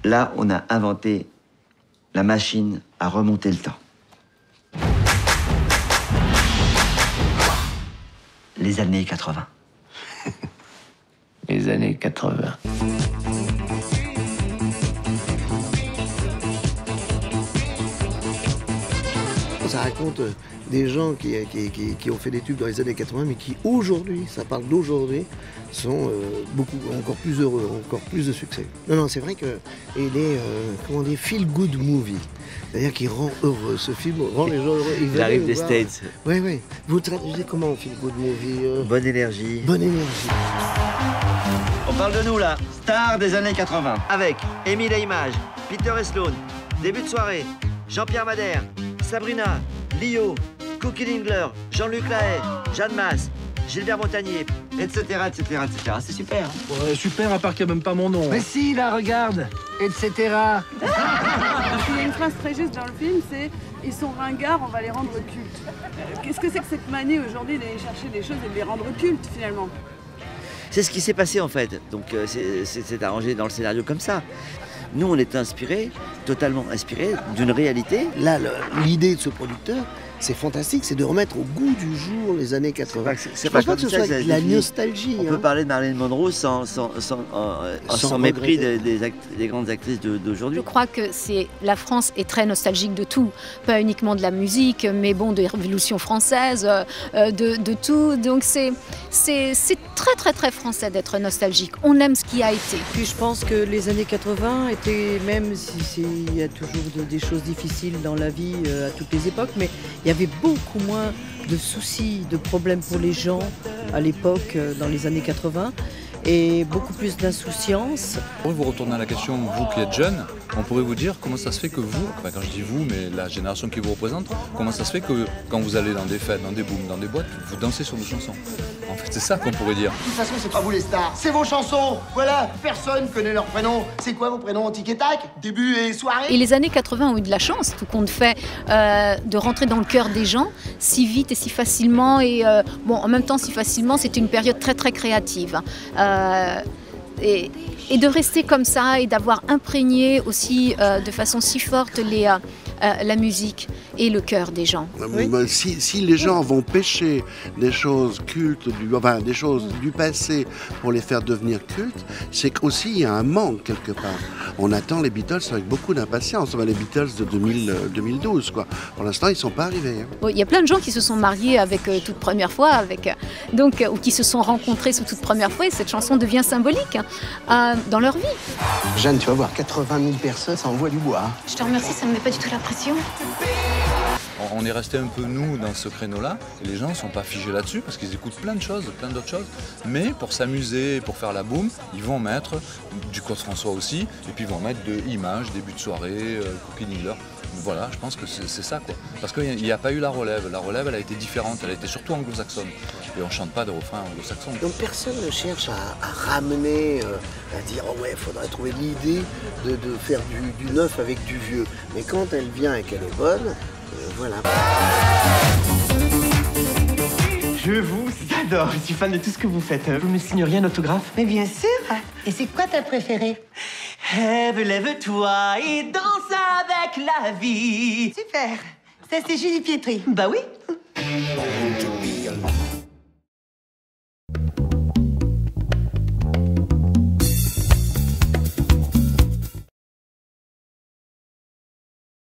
Là, on a inventé la machine à remonter le temps. Les années 80. Les années 80. Ça raconte des gens qui ont fait des tubes dans les années 80, mais qui aujourd'hui, ça parle d'aujourd'hui, sont encore plus heureux, encore plus de succès. Non, c'est vrai qu'il est, comment dire, feel good movie. C'est-à-dire qu'il rend heureux. Ce film rend les gens heureux. Il arrive des States. Oui. Vous le traduisez comment, feel good movie Bonne énergie. Bonne énergie. On parle de nous là, stars des années 80. Avec Émile et Images, Peter et Sloan, Début de soirée, Jean-Pierre Madère, Sabrina, Lio, Cookie Dingler, Jean-Luc Lahaye, Jeanne Masse, Gilbert Montagnier, etc. C'est super. Hein. Ouais, super, à part qu'il n'y a même pas mon nom. Mais si, là, regarde, etc. Il y a une phrase très juste dans le film, c'est « Ils sont ringards, on va les rendre cultes ». Qu'est-ce que c'est que cette manie aujourd'hui d'aller chercher des choses et de les rendre cultes, finalement? C'est ce qui s'est passé en fait. Donc c'est arrangé dans le scénario comme ça. Nous, on est inspirés, totalement inspirés d'une réalité. Là, l'idée de ce producteur, c'est fantastique, c'est de remettre au goût du jour les années 80. C'est pas que ce soit de la nostalgie. On peut parler de Marilyn Monroe sans mépris des grandes actrices d'aujourd'hui. Je crois que la France est très nostalgique de tout, pas uniquement de la musique, mais bon, de la Révolution française, de tout. Donc c'est très français d'être nostalgique. On aime ce qui a été. Puis je pense que les années 80 étaient, même s'il y a toujours des choses difficiles dans la vie à toutes les époques, mais il y avait beaucoup moins de soucis, de problèmes pour les gens à l'époque, dans les années 80, et beaucoup plus d'insouciance. Pour vous retourner à la question, vous qui êtes jeune, on pourrait vous dire comment ça se fait que vous, enfin quand je dis vous, mais la génération qui vous représente, comment ça se fait que quand vous allez dans des fêtes, dans des booms, dans des boîtes, vous dansez sur nos chansons. En fait, c'est ça qu'on pourrait dire. De toute façon, c'est pas vous les stars, c'est vos chansons. Voilà, personne connaît leurs prénoms. C'est quoi vos prénoms? Tic et tac, début et soirée. Et les années 80 ont eu de la chance, tout compte fait, de rentrer dans le cœur des gens si vite et si facilement. Et bon, en même temps, si facilement, c'était une période très créative. Et de rester comme ça et d'avoir imprégné aussi de façon si forte la musique et le cœur des gens. Oui. Si les gens vont pêcher des choses cultes, des choses du passé pour les faire devenir cultes, c'est qu'aussi il y a un manque quelque part. On attend les Beatles avec beaucoup d'impatience. Les Beatles de 2012, quoi. Pour l'instant, ils ne sont pas arrivés. Il y a plein de gens qui se sont mariés avec toute première fois, ou qui se sont rencontrés sous toute première fois, et cette chanson devient symbolique dans leur vie. Jeanne, tu vas voir, 80 000 personnes, ça envoie du bois. Je te remercie, ça ne me met pas du tout la pression. On est resté un peu nous dans ce créneau-là, et les gens ne sont pas figés là-dessus parce qu'ils écoutent plein de choses, plein d'autres choses. Mais pour s'amuser, pour faire la boum, ils vont mettre du Claude François aussi, et puis ils vont mettre de Images, Début de soirée, Cookie Dingler. Voilà, je pense que c'est ça quoi. Parce qu'il n'y a pas eu la relève. La relève, elle a été différente, elle a été surtout anglo-saxonne. Et on ne chante pas de refrain anglo-saxon. Donc personne ne cherche à ramener, à dire oh ouais, il faudrait trouver l'idée de faire du neuf avec du vieux. Mais quand elle vient et qu'elle est bonne, voilà. Je vous adore, je suis fan de tout ce que vous faites. Vous me signeriez un autographe? Mais bien sûr. Et c'est quoi ta préférée? Ève, lève-toi et danse avec la vie. Super. Ça, c'est Julie Pietri. Bah oui.